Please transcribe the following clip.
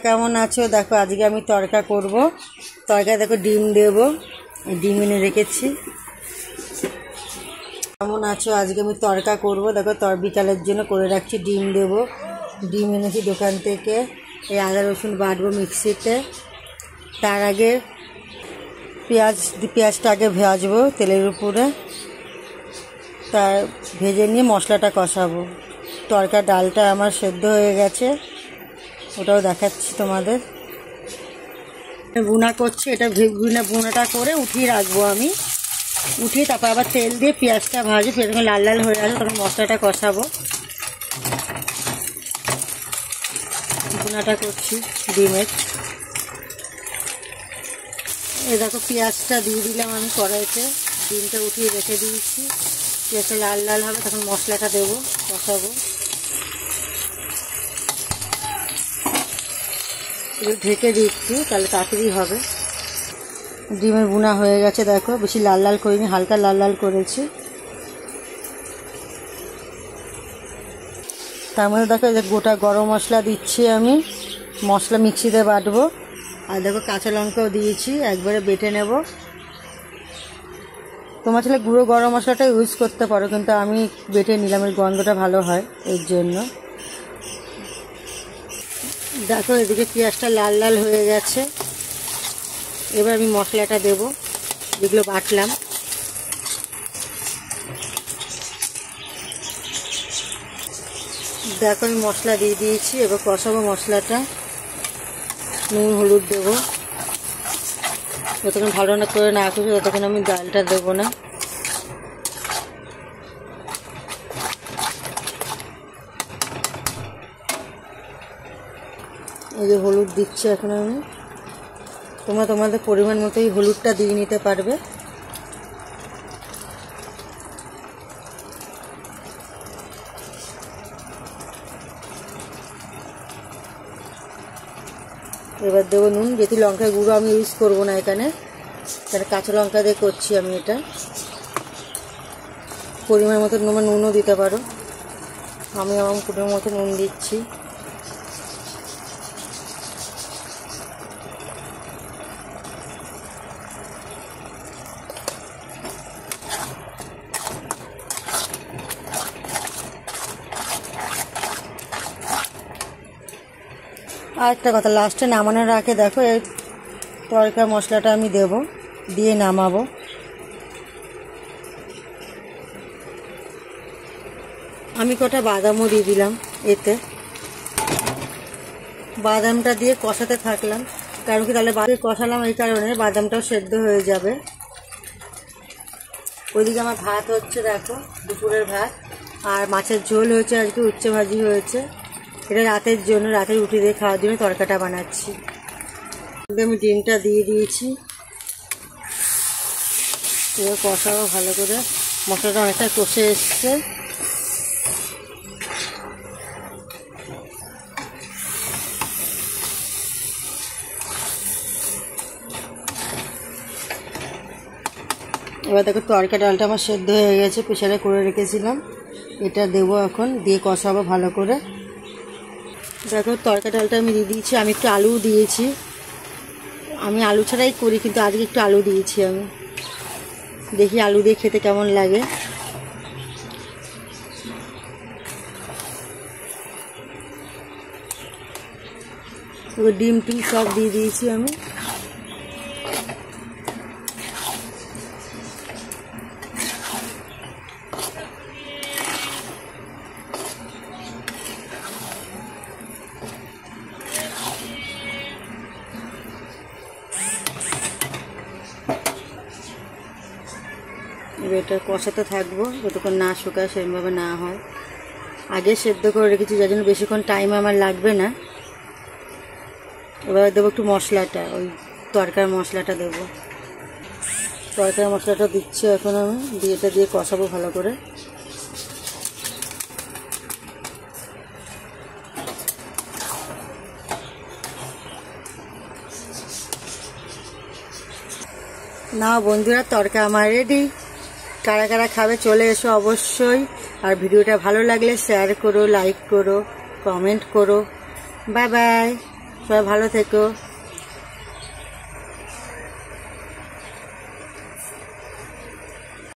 কেমন আছো? দেখো আজকে আমি তরকা করব। তরকা দেখো ডিম দেব, ডিম এনে রেখেছি। কেমন আছো? আজকে আমি তরকা করব। দেখো বিকালের জন্য করে রাখছি। ডিম দেব, ডিম এনেছি দোকান থেকে। এই আদা রসুন বাটবো মিক্সিতে। তার আগে পেঁয়াজটা আগে ভাজবো তেলের উপরে, তার ভেজে নিয়ে মশলাটা কষাবো। তরকা ডালটা আমার সেদ্ধ হয়ে গেছে, ওটাও দেখাচ্ছি তোমাদের। বুনা করছি, এটা বুনাটা করে উঠিয়ে রাখবো আমি। উঠিয়ে তারপর আবার তেল দিয়ে পেঁয়াজটা ভাজি, পেঁয়াজটা লাল লাল হয়ে আসবে তখন মশলাটা কষাবো। বুনাটা করছি ডিমের। এই দেখো পেঁয়াজটা দিয়ে দিলাম আমি কড়াইতে, ডিমটা উঠিয়ে রেখে দিয়েছি। পেঁয়াজটা লাল লাল হবে তখন মশলাটা দেবো, কষাবো। ঢেকে দিচ্ছি, তাহলে তাড়াতাড়ি হবে। ডিমের বুনা হয়ে গেছে, দেখো বেশি লাল লাল করিনি, হালকা লাল লাল করেছি। তার মধ্যে দেখো গোটা গরম মশলা দিচ্ছি আমি, মশলা মিক্সিতে বাটবো। আর দেখো কাঁচা লঙ্কাও দিয়েছি, একবারে বেটে নেব। তোমার ছেলে গুঁড়ো গরম মশলাটা ইউজ করতে পারো, কিন্তু আমি বেটে নিলাম, এর গন্ধটা ভালো হয় এর জন্য। দেখো এদিকে পেঁয়াজটা লাল লাল হয়ে গেছে। এবার আমি মশলাটা দেব, যেগুলো বাটলাম। দেখো আমি মশলা দিয়ে দিয়েছি, এবার কষাবো মশলাটা। নুন হলুদ দেবো। যতক্ষণ ভালো না করে না কষে ততক্ষণ আমি ডালটা দেবো না। এই যে হলুদ দিচ্ছি এখন আমি। তোমরা তোমাদের পরিমাণ মতোই হলুদটা দিয়ে নিতে পারবে। এবার দেবো নুন, যেহেতু লঙ্কার গুঁড়ো আমি ইউজ করবো না এখানে, তাহলে কাঁচা লঙ্কা দিয়ে করছি আমি এটা। পরিমাণ মতো তোমরা নুনও দিতে পারো, আমি আমার পরিমাণ মতো নুন দিচ্ছি। আর একটা কথা, লাস্টে নামানোর আগে দেখো এই তরকার মশলাটা আমি দেব, দিয়ে নামাবো। আমি কটা বাদামও দিয়ে দিলাম এতে। বাদামটা দিয়ে কষাতে থাকলাম, কারণ কি তাহলে বাদাম কষালাম এই কারণে বাদামটাও সেদ্ধ হয়ে যাবে। ওইদিকে আমার ভাত হচ্ছে, দেখো দুপুরের ভাত। আর মাছের ঝোল হয়েছে, আজকে উচ্ছে ভাজি হয়েছে। এটা রাতের জন্য, রাতে রুটি দিয়ে খাওয়ার জন্য তরকাটা বানাচ্ছি। আমি ডিমটা দিয়ে দিয়েছি, এবার কষাবো ভালো করে। মশলাটা অনেকটা কষে এসছে। এবার দেখো তরকা ডালটা আমার সেদ্ধ হয়ে গেছে, প্রেসারে করে রেখেছিলাম। এটা দেবো এখন, দিয়ে কষাবো ভালো করে। দেখো তরকা ডালটা আমি দিয়ে দিয়েছি। আমি একটু আলুও দিয়েছি, আমি আলু ছাড়াই করি, কিন্তু আজকে একটু আলু দিয়েছি আমি। দেখি আলু দিয়ে খেতে কেমন লাগে। ডিম টিম সব দিয়ে দিয়েছি আমি। এবার এটা কষাতে থাকবো যতক্ষণ না শুকায়, সেরকমভাবে না হয়। আগে সেদ্ধ করে রেখেছি, যার জন্য বেশিক্ষণ টাইম আমার লাগবে না। এবার দেবো একটু মশলাটা, ওই তরকার মশলাটা দেবো। তরকার মশলাটা দিচ্ছি এখন আমি, দিয়ে এটা দিয়ে কষাবো ভালো করে। না বন্ধুরা, তরকা আমার রেডি। কারা কারা খাবে চলে এসো অবশ্যই। আর ভিডিওটা ভালো লাগলে শেয়ার করো, লাইক করো, কমেন্ট করো। Bye bye. সবাই ভালো থেকো।